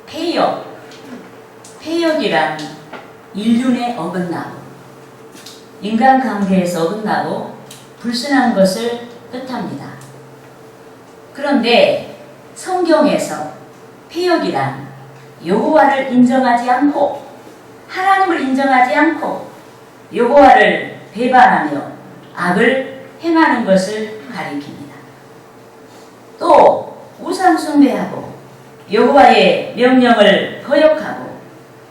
폐역. 폐역이란 인륜에 어긋나고 인간관계에서 어긋나고 불순한 것을 뜻합니다. 그런데 성경에서 폐역이란 여호와를 인정하지 않고 하나님을 인정하지 않고 여호와를 배반하며 악을 행하는 것을 가리킵니다. 또 우상 숭배하고 여호와의 명령을 거역하고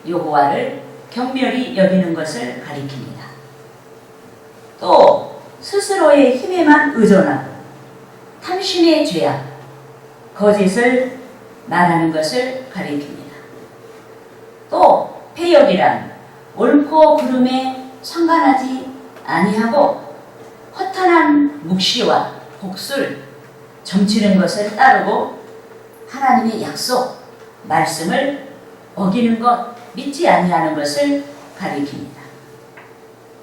여호와를 경멸히 여기는 것을 가리킵니다. 또 스스로의 힘에만 의존하고 탐심의 죄악, 거짓을 말하는 것을 가리킵니다. 또 폐역이란 옳고 그름에 상관하지 아니하고 허탄한 묵시와 복술, 점치는 것을 따르고 하나님의 약속, 말씀을 어기는 것, 믿지 아니하는 것을 가리킵니다.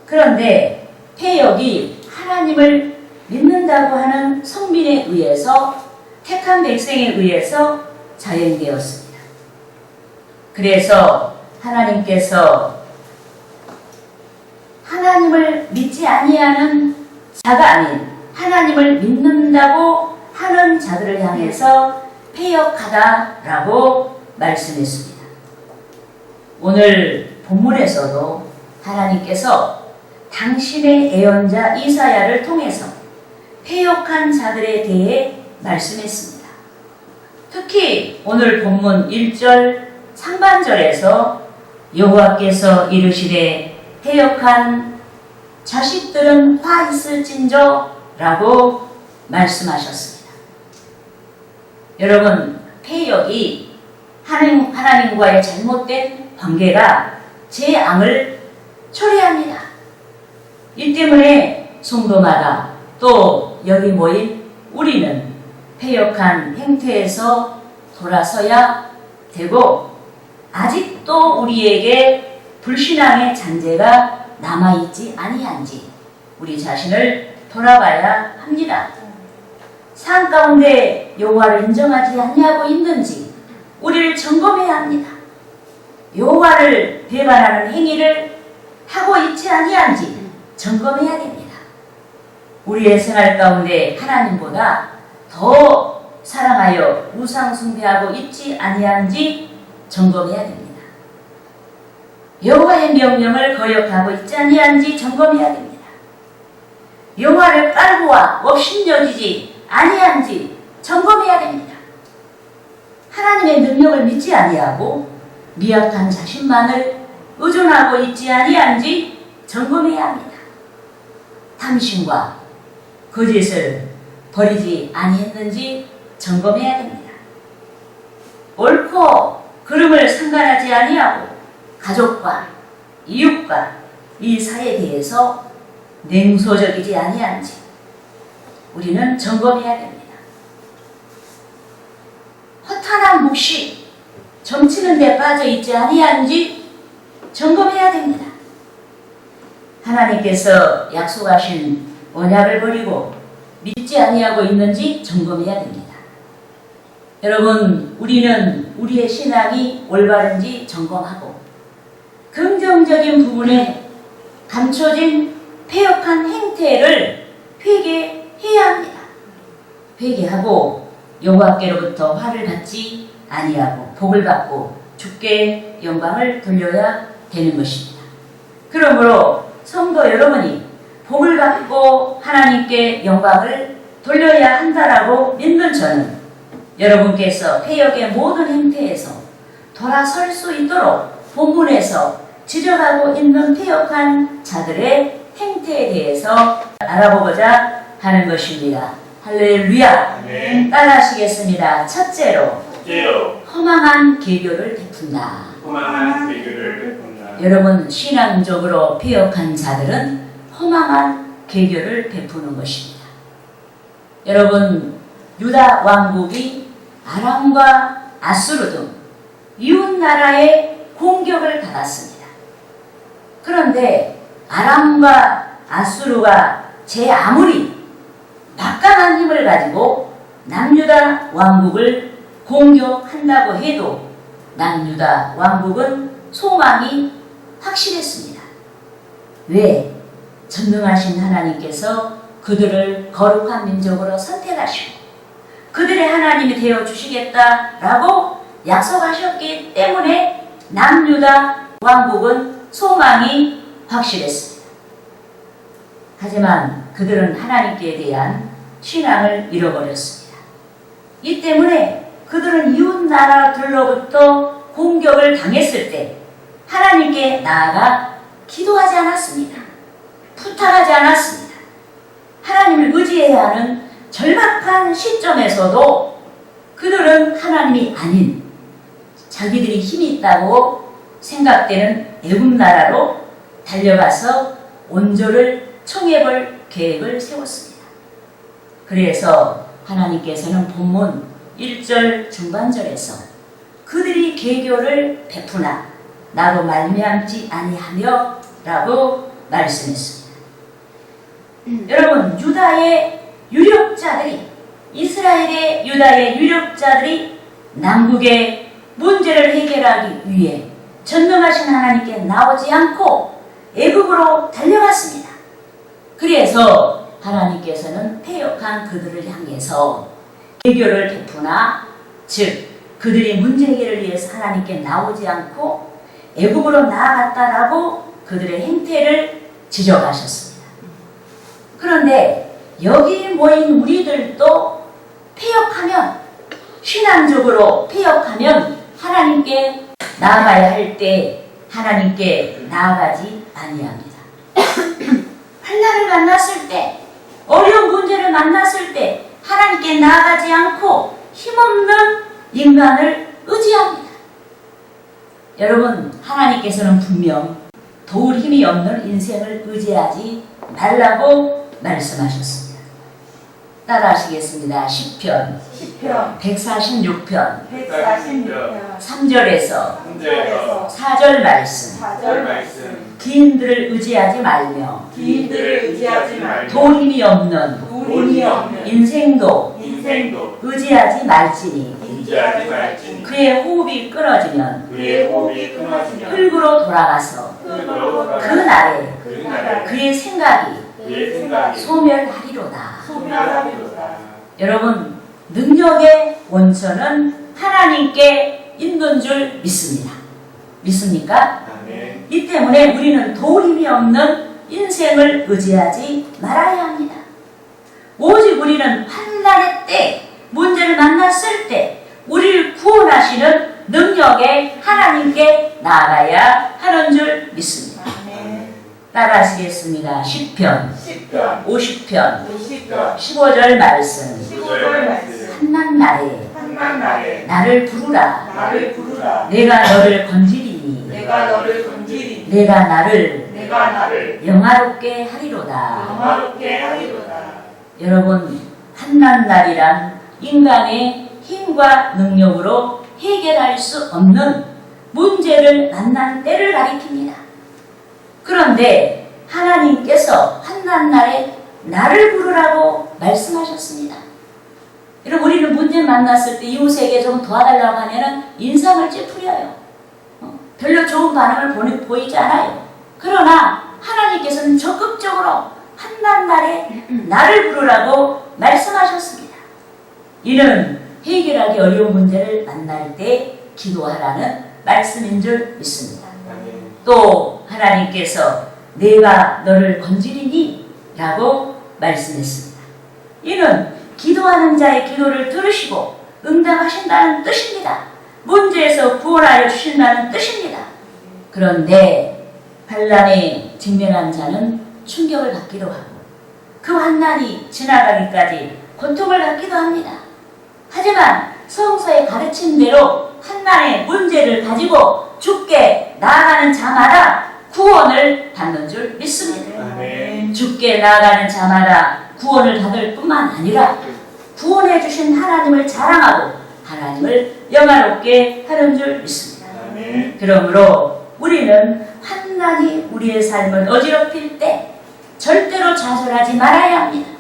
그런데 폐역이 하나님을 믿는다고 하는 성민에 의해서 택한 백성에 의해서 자행되었습니다. 그래서 하나님께서 하나님을 믿지 아니하는 자가 아닌 하나님을 믿는다고 하는 자들을 향해서 폐역하다라고 말씀했습니다. 오늘 본문에서도 하나님께서 당신의 예언자 이사야를 통해서 폐역한 자들에 대해 말씀했습니다. 특히 오늘 본문 1절 상반절에서 여호와께서 이르시되 폐역한 자식들은 화 있을진저 라고 말씀하셨습니다. 여러분, 폐역이 하나님과의 잘못된 관계가 재앙을 초래합니다. 이 때문에 성도마다 또 여기 모인 우리는 폐역한 행태에서 돌아서야 되고 아직도 우리에게 불신앙의 잔재가 남아있지 아니한지 우리 자신을 돌아봐야 합니다. 삶 가운데 여호와를 인정하지 아니하고 있는지 우리를 점검해야 합니다. 여호와를 배반하는 행위를 하고 있지 아니한지 점검해야 됩니다. 우리의 생활 가운데 하나님보다 더 사랑하여 우상 숭배하고 있지 아니한지 점검해야 됩니다. 여호와의 명령을 거역하고 있지 아니한지 점검해야 됩니다. 여호와를 깔보아 업신여기지 아니한지 점검해야 됩니다. 하나님의 능력을 믿지 아니하고 미약한 자신만을 의존하고 있지 아니한지 점검해야 합니다. 탐심과 거짓을 버리지 아니했는지 점검해야 됩니다. 옳고 그름을 상관하지 아니하고 가족과 이웃과 이 사회에 대해서 냉소적이지 아니한지 우리는 점검해야 됩니다. 허탄한 묵시, 점치는 데 빠져 있지 아니한지 점검해야 됩니다. 하나님께서 약속하신 언약을 버리고 믿지 아니하고 있는지 점검해야 됩니다. 여러분, 우리는 우리의 신앙이 올바른지 점검하고 긍정적인 부분에 감춰진 폐역한 행태를 회개해야 합니다. 회개하고 여호와께로부터 화를 받지 아니하고 복을 받고 주께 영광을 돌려야 되는 것입니다. 그러므로 성도 여러분이 복을 받고 하나님께 영광을 돌려야 한다라고 믿는 저는 여러분께서 폐역의 모든 행태에서 돌아설 수 있도록 본문에서 지적하고 있는 폐역한 자들의 행태에 대해서 알아보고자 하는 것입니다. 할렐루야. 아멘. 따라하시겠습니다. 첫째로 첫째로 허망한 계교를 베푼다. 허망한 계교를 베푼다. 여러분, 신앙적으로 폐역한 자들은 허망한 계교를 베푸는 것입니다. 여러분, 유다 왕국이 아람과 아수르 등 이웃 나라의 공격을 받았습니다. 그런데 아람과 아수르가 제 아무리 막강한 힘을 가지고 남유다 왕국을 공격한다고 해도 남유다 왕국은 소망이 확실했습니다. 왜? 전능하신 하나님께서 그들을 거룩한 민족으로 선택하시고 그들의 하나님이 되어 주시겠다라고 약속하셨기 때문에 남유다 왕국은 소망이 확실했습니다. 하지만 그들은 하나님께 대한 신앙을 잃어버렸습니다. 이 때문에 그들은 이웃 나라들로부터 공격을 당했을 때 하나님께 나아가 기도하지 않았습니다. 부탁하지 않았습니다. 하나님을 의지해야 하는 절박한 시점에서도 그들은 하나님이 아닌 자기들이 힘이 있다고 생각되는 애굽 나라로 달려가서 원조를 청해볼 계획을 세웠습니다. 그래서 하나님께서는 본문 1절 중반절에서 그들이 계교를 베푸나 나로 말미암지 아니하며 라고 말씀했습니다. 여러분, 유다의 유력자들이 이스라엘의 유다의 유력자들이 남북의 문제를 해결하기 위해 전능하신 하나님께 나오지 않고 애굽으로 달려갔습니다. 그래서 하나님께서는 패역한 그들을 향해서 계교를 베푸나 즉 그들이 문제 해결을 위해서 하나님께 나오지 않고 애굽으로 나아갔다라고 그들의 행태를 지적하셨습니다. 그런데 여기 모인 우리들도 패역하면 신앙적으로 패역하면 하나님께 나아가야 할 때 하나님께 나아가지 아니합니다. 환난을 만났을 때 어려운 문제를 만났을 때 하나님께 나아가지 않고 힘없는 인간을 의지합니다. 여러분, 하나님께서는 분명 도울 힘이 없는 인생을 의지하지 말라고 말씀하셨습니다. 따라하시겠습니다. 시편 146편 3절에서 4절 말씀 기인들을 의지하지 말며 도울 힘이 없는 인생도 의지하지 말지니 그의 호흡이 끊어지면 흙으로 돌아가서 그 날에 그의 생각이 소멸하리로다. 여러분, 능력의 원천은 하나님께 있는 줄 믿습니다. 믿습니까? 이 때문에 우리는 도울 힘이 없는 인생을 의지하지 말아야 합니다. 오직 우리는 환난의 때, 문제를 만났을 때 우리를 구원하시는 능력의 하나님께 나아가야 하는 줄 믿습니다. 따라하시겠습니다. 10편 50편 15절 말씀 한난 날에 나를 부르라 내가 너를 건지리니 내가 나를 영화롭게 하리로다. 여러분, 한난 날이란 인간의 힘과 능력으로 해결할 수 없는 문제를 만난 때를 가리킵니다. 그런데 하나님께서 한난날에 나를 부르라고 말씀하셨습니다. 여러분, 우리는 문제 만났을 때 이웃에게 좀 도와달라고 하면 인상을 찌푸려요. 별로 좋은 반응을 보이지 않아요. 그러나 하나님께서는 적극적으로 한난날에 나를 부르라고 말씀하셨습니다. 이는 해결하기 어려운 문제를 만날 때 기도하라는 말씀인 줄 믿습니다. 또 하나님께서 내가 너를 건지리니 라고 말씀했습니다. 이는 기도하는 자의 기도를 들으시고 응답하신다는 뜻입니다. 문제에서 구원하여 주신다는 뜻입니다. 그런데 환난에 직면한 자는 충격을 받기도 하고 그 환난이 지나가기까지 고통을 갖기도 합니다. 하지만 성서의 가르침대로 환난의 문제를 가지고 주께 나아가는 자마다 구원을 받는 줄 믿습니다. 주께 나아가는 자마다 구원을 받을 뿐만 아니라 구원해 주신 하나님을 자랑하고 하나님을 영화롭게 하는 줄 믿습니다. 그러므로 우리는 환난이 우리의 삶을 어지럽힐 때 절대로 좌절하지 말아야 합니다.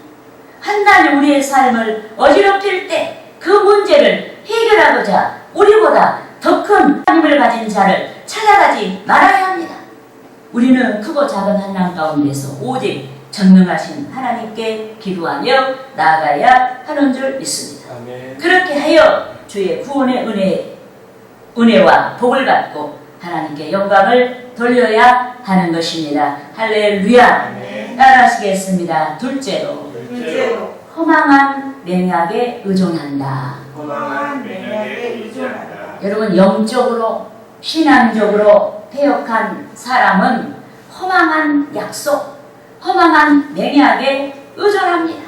환난이 우리의 삶을 어지럽힐 때 그 문제를 해결하고자 우리보다 더 큰 하나님을 가진 자를 찾아가지 말아야 합니다. 우리는 크고 작은 한난 가운데서 오직 전능하신 하나님께 기도하며 나아가야 하는 줄 믿습니다. 아멘. 그렇게 하여 주의 구원의 은혜와 복을 받고 하나님께 영광을 돌려야 하는 것입니다. 할렐루야. 아멘. 따라하시겠습니다. 둘째로 둘째로 허망한 맹약에 의존한다. 허망한 맹약에 의존한다. 여러분, 영적으로 신앙적으로 패역한 사람은 허망한 약속, 허망한 맹약에 의존합니다.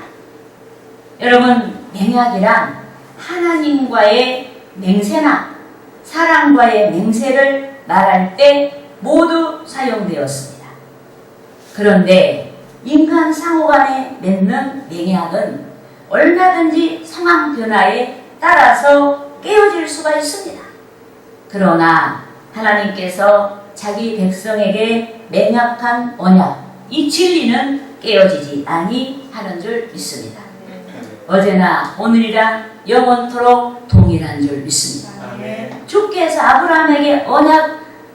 여러분, 맹약이란 하나님과의 맹세나 사람과의 맹세를 말할 때 모두 사용되었습니다. 그런데 인간 상호간에 맺는 맹약은 얼마든지 상황 변화에 따라서 깨어질 수가 있습니다. 그러나 하나님께서 자기 백성에게 맹약한 언약, 이 진리는 깨어지지 아니하는 줄 믿습니다. 어제나 오늘이라 영원토록 동일한 줄 믿습니다. 아멘. 주께서 아브라함에게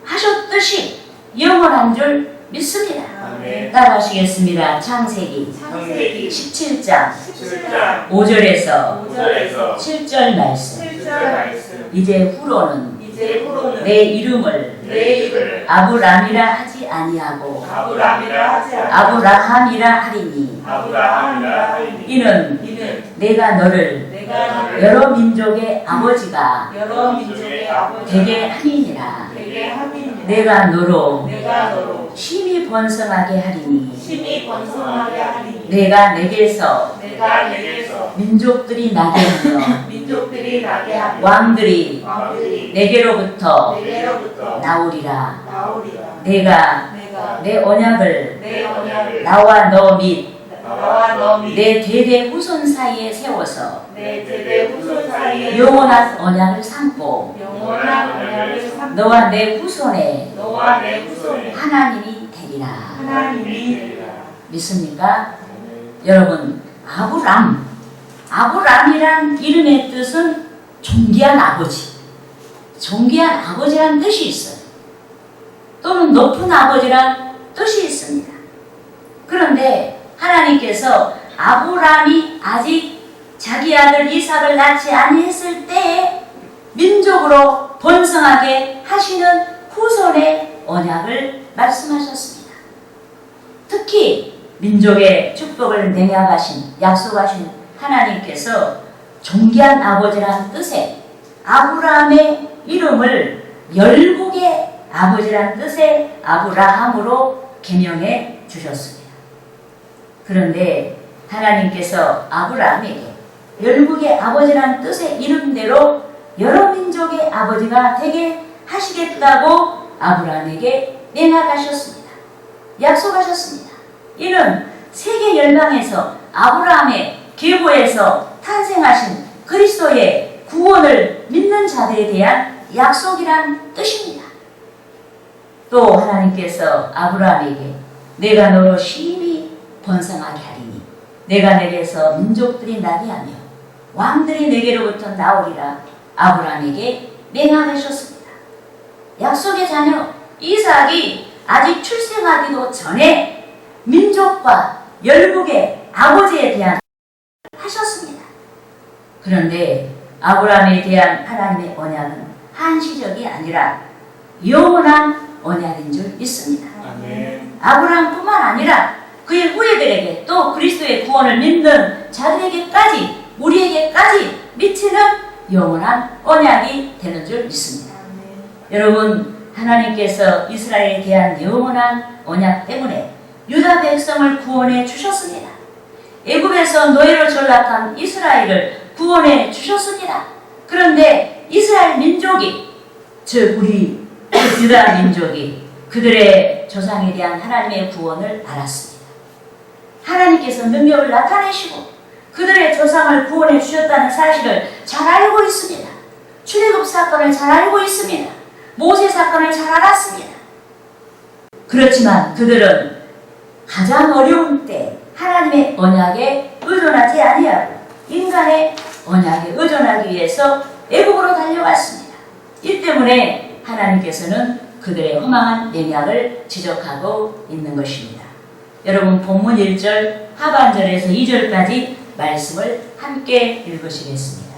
언약하셨듯이 영원한 줄 믿습니다. 아멘. 따라하시겠습니다. 창세기 창세기 17장 17장 5절에서 5절에서 7절 말씀. 7절 말씀. 이제 후로는 이제 후로는 내 이름을 내 이름을 아브람이라 하지 아니하고 아브라함이라 하지 않고 아브라함이라 하리니 아브라함이라 하리니 이는 내가 너를 내가 너를 여러 민족의 아버지가 여러 민족의 아버지 되게 하니니라. 되게 하리니 내가 너로 내가 너로 심히 번성하게 하리니 심히 번성하게 하리니 내가 내게서 내가 내게서 민족들이 나게 하며 민족들이 나게 하며 왕들이 왕들이 내게로부터 내게로부터 나오리라. 나오리라. 내가 내가 내 언약을 내 언약을 나와 너 및 나와 너 및 내 대대 후손 사이에 세워서 내 대대 후손 사이에 영원한 언약을 삼고 영원한 언약을 삼고 너와 내 후손에 너와 내 후손에 하나님이 되리라. 하나님이 되리라. 믿습니까? 여러분, 아브람이란 이름의 뜻은 존귀한 아버지, 존귀한 아버지란 뜻이 있어요. 또는 높은 아버지란 뜻이 있습니다. 그런데 하나님께서 아브람이 아직 자기 아들 이삭을 낳지 아니했을 때에 민족으로 번성하게 하시는 후손의 언약을 말씀하셨습니다. 특히 민족의 축복을 맹약하신, 약속하신 하나님께서 존귀한 아버지란 뜻의 아브라함의 이름을 열국의 아버지란 뜻의 아브라함으로 개명해 주셨습니다. 그런데 하나님께서 아브라함에게 열국의 아버지란 뜻의 이름대로 여러 민족의 아버지가 되게 하시겠다고 아브라함에게 맹약하셨습니다. 약속하셨습니다. 이는 세계 열방에서 아브라함의 계보에서 탄생하신 그리스도의 구원을 믿는 자들에 대한 약속이란 뜻입니다. 또 하나님께서 아브라함에게 내가 너로 심히 번성하게 하리니 내가 내게서 민족들이 나게 하며 왕들이 내게로부터 나오리라 아브라함에게 맹약하셨습니다. 약속의 자녀 이삭이 아직 출생하기도 전에 민족과 열국의 아버지에 대한 하셨습니다. 그런데 아브라함에 대한 하나님의 언약은 한시적이 아니라 영원한 언약인 줄 믿습니다. 아멘. 아브라함뿐만 아니라 그의 후예들에게 또 그리스도의 구원을 믿는 자들에게까지 우리에게까지 미치는 영원한 언약이 되는 줄 믿습니다. 여러분, 하나님께서 이스라엘에 대한 영원한 언약 때문에 유다 백성을 구원해 주셨습니다. 애굽에서 노예로 전락한 이스라엘을 구원해 주셨습니다. 그런데 이스라엘 민족이, 즉 우리 유다 민족이 그들의 조상에 대한 하나님의 구원을 알았습니다. 하나님께서 능력을 나타내시고 그들의 조상을 구원해 주셨다는 사실을 잘 알고 있습니다. 출애굽 사건을 잘 알고 있습니다. 모세 사건을 잘 알았습니다. 그렇지만 그들은 가장 어려운 때 하나님의 언약에 의존하지 아니하고 인간의 언약에 의존하기 위해서 애국으로 달려갔습니다. 이 때문에 하나님께서는 그들의 허망한 맹약을 지적하고 있는 것입니다. 여러분 본문 1절 하반절에서 2절까지 말씀을 함께 읽으시겠습니다.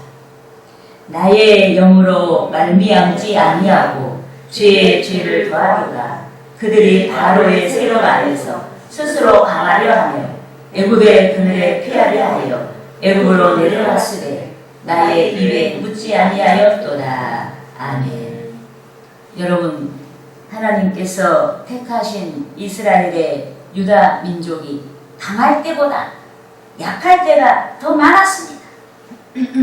나의 영으로 말미암지 아니하고 죄의 죄를 더하도다. 그들이 바로의 세력 안에서 스스로 강하려 하며 애굽의 그늘에 피하려 하여 애굽으로 내려갔으되 나의 입에 묻지 아니하였도다. 아멘. 여러분, 하나님께서 택하신 이스라엘의 유다 민족이 강할 때보다 약할 때가 더 많았습니다.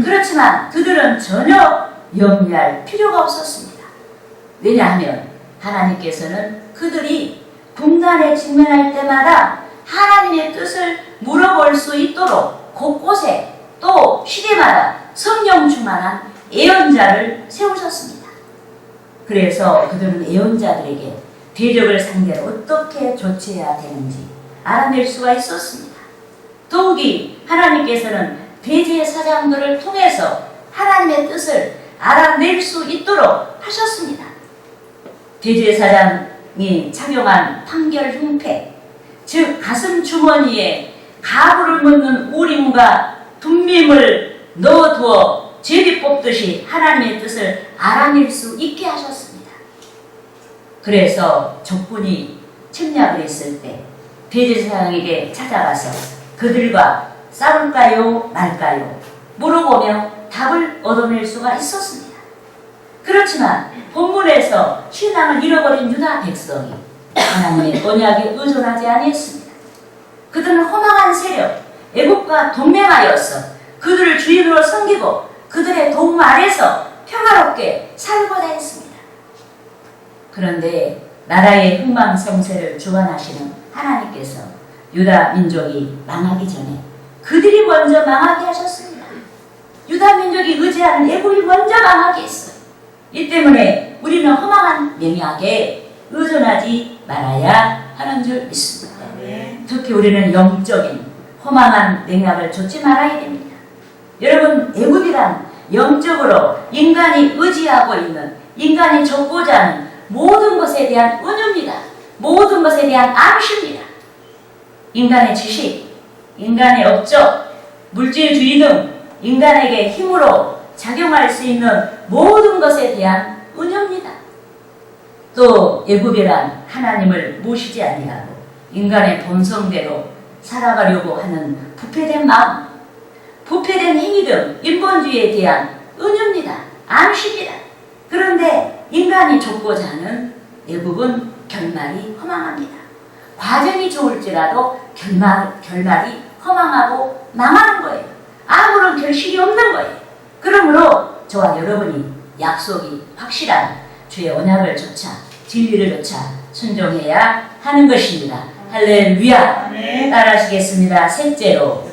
그렇지만 그들은 전혀 염려할 필요가 없었습니다. 왜냐하면 하나님께서는 그들이 분단에 직면할 때마다 하나님의 뜻을 물어볼 수 있도록 곳곳에 또 시대마다 성령 충만한 예언자를 세우셨습니다. 그래서 그들은 예언자들에게 대적을 상대로 어떻게 조치해야 되는지 알아낼 수가 있었습니다. 더욱이 하나님께서는 대제사장들을 통해서 하나님의 뜻을 알아낼 수 있도록 하셨습니다. 대제사장이 착용한 판결 흉패, 즉 가슴 주머니에 가부를 묻는 우림과 둠밈을 넣어두어 제비 뽑듯이 하나님의 뜻을 알아낼 수 있게 하셨습니다. 그래서 적군이 침략을 했을 때 대제사장에게 찾아가서 그들과 싸울까요 말까요 물어보며 답을 얻어낼 수가 있었습니다. 그렇지만 본문에서 신앙을 잃어버린 유다 백성이 하나님의 언약에 의존하지 아니했습니다. 그들은 허망한 세력 애국과 동맹하여서 그들을 주인으로 섬기고 그들의 도움 아래서 평화롭게 살고자 했습니다. 그런데 나라의 흥망성쇠를 주관하시는 하나님께서 유다 민족이 망하기 전에 그들이 먼저 망하게 하셨습니다. 유다 민족이 의지하는 애굽이 먼저 망하게 했어요. 이 때문에 우리는 허망한 맹약에 의존하지 말아야 하는 줄 믿습니다. 특히 우리는 영적인 허망한 맹약을 좇지 말아야 됩니다. 여러분, 애굽이란 영적으로 인간이 의지하고 있는, 인간이 좇고자 하는 모든 것에 대한 은유입니다. 모든 것에 대한 암시입니다. 인간의 지식, 인간의 업적, 물질주의 등 인간에게 힘으로 작용할 수 있는 모든 것에 대한 은유입니다. 또 애굽이란 하나님을 모시지 아니하고 인간의 본성대로 살아가려고 하는 부패된 마음, 부패된 행위 등 인본주의에 대한 은유입니다. 암시입니다. 그런데 인간이 좇고자 하는 애굽은 결말이 허망합니다. 과정이 좋을지라도 결말이 허망하고 망하는 거예요. 아무런 결실이 없는 거예요. 그러므로 저와 여러분이 약속이 확실한 주의 언약을 좇아 진리를 좇아 순종해야 하는 것입니다. 할렐루야. 따라하시겠습니다. 셋째로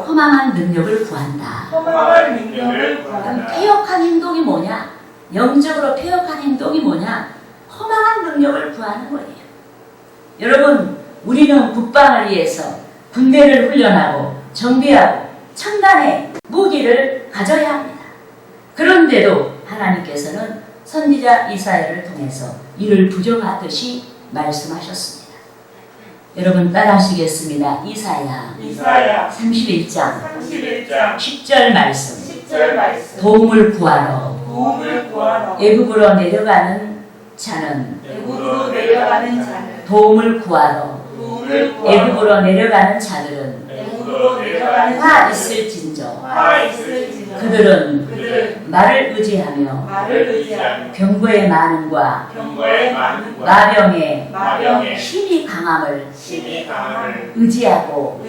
허망한 능력을 구한다. 허망한 능력을 구한다. 폐역한 행동이 뭐냐? 영적으로 폐역한 행동이 뭐냐? 허망한 능력을 구하는 거예요. 여러분, 우리는 국방을 위해서 군대를 훈련하고 정비하고 첨단의 무기를 가져야 합니다. 그런데도 하나님께서는 선지자 이사야를 통해서 이를 부정하듯이 말씀하셨습니다. 여러분 따라하시겠습니다. 이사야 31장 10절 말씀. 도움을 구하러 애굽으로 내려가는 자는 도움을 구하러 애굽으로 내려가는 자들은 화 있을진저 그들은 말을 의지하며 병거의 많음과 마병의 힘이 강함을 의지하고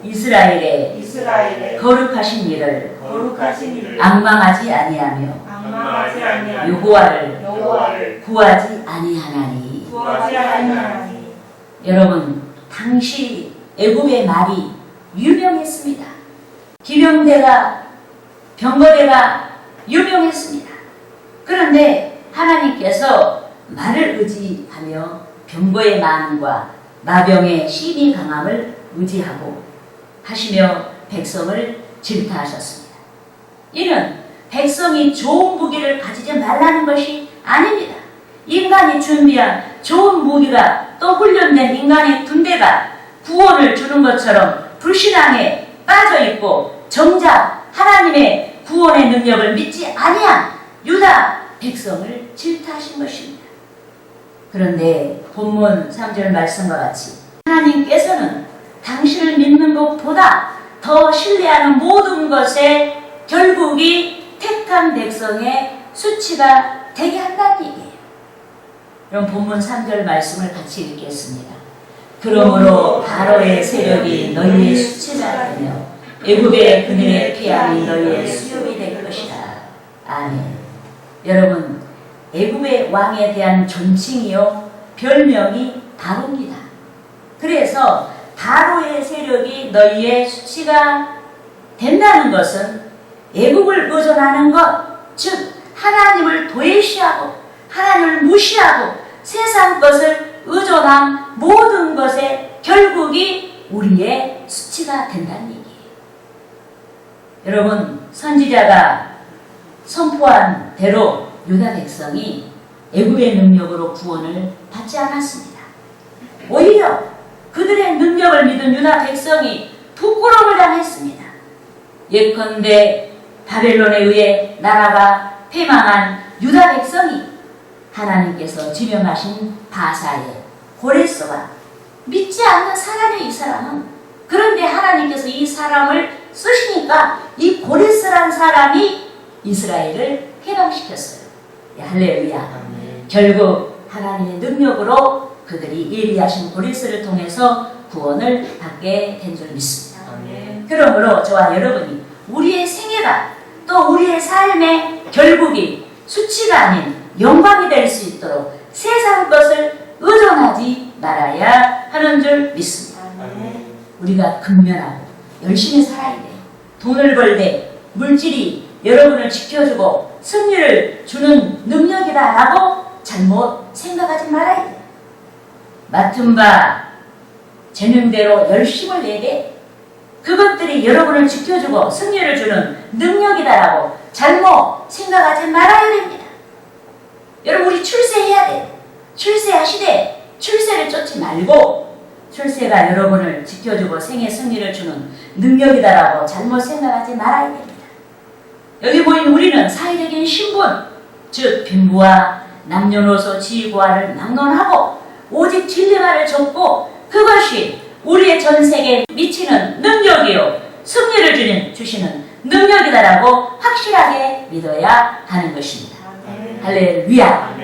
이스라엘의 거룩하신 이를 앙망하지 아니하며 여호와를 구하지 아니하나니. 여러분, 당시 애굽의 말이 유명했습니다. 기병대가 병거대가 유명했습니다. 그런데 하나님께서 말을 의지하며 병거의 많음과 마병의 심히 강함을 의지하고 하시며 백성을 질타하셨습니다. 이는 백성이 좋은 무기를 가지지 말라는 것이 아닙니다. 인간이 준비한 좋은 무기가 또 훈련된 인간의 군대가 구원을 주는 것처럼 불신앙에 빠져있고 정작 하나님의 구원의 능력을 믿지 아니한 유다 백성을 질타하신 것입니다. 그런데 본문 3절 말씀과 같이 하나님께서는 당신을 믿는 것보다 더 신뢰하는 모든 것에 결국이 택한 백성의 수치가 되게 한다는 얘기예요. 그럼 본문 3절 말씀을 같이 읽겠습니다. 그러므로 바로의 세력이 너희의 수치가 되며 애굽의 그늘의 피함이 너희의 수욕이 될 것이다. 아멘. 여러분, 애굽의 왕에 대한 존칭이요 별명이 바로입니다. 그래서 바로의 세력이 너희의 수치가 된다는 것은 애굽을 의존하는 것, 즉 하나님을 도외시하고 하나님을 무시하고 세상 것을 의존한 모든 것의 결국이 우리의 수치가 된다는 얘기예요. 여러분, 선지자가 선포한 대로 유다 백성이 애굽의 능력으로 구원을 받지 않았습니다. 오히려 그들의 능력을 믿은 유다 백성이 부끄러움을 당했습니다. 예컨대 바벨론에 의해 나라가 패망한 유다 백성이 하나님께서 지명하신 바사의 고레스와 믿지 않는 사람의 이 사람은, 그런데 하나님께서 이 사람을 쓰시니까 이 고레스란 사람이 이스라엘을 해방시켰어요. 할렐루야. 결국 하나님의 능력으로 그들이 예비하신 고레스를 통해서 구원을 받게 된 줄 믿습니다. 그러므로 저와 여러분이 우리의 생애가 또 우리의 삶의 결국이 수치가 아닌 영광이 될 수 있도록 세상 것을 의존하지 말아야 하는 줄 믿습니다. 우리가 근면하고 열심히 살아야 돼요. 돈을 벌되 물질이 여러분을 지켜주고 승리를 주는 능력이다라고 잘못 생각하지 말아야 돼요. 맡은 바 재능대로 열심을 내되 그것들이 여러분을 지켜주고 승리를 주는 능력이다라고 잘못 생각하지 말아야 됩니다. 여러분, 우리 출세해야 돼요. 출세하시되 출세를 쫓지 말고 출세가 여러분을 지켜주고 생애 승리를 주는 능력이다라고 잘못 생각하지 말아야 됩니다. 여기 보인 우리는 사회적인 신분, 즉 빈부와 남녀노소 지위고하를 막론하고 오직 진리만을 좇고 그것이 우리의 전 세계에 미치는 능력이요 승리를 주시는 능력이다라고 확실하게 믿어야 하는 것입니다. 할렐루야.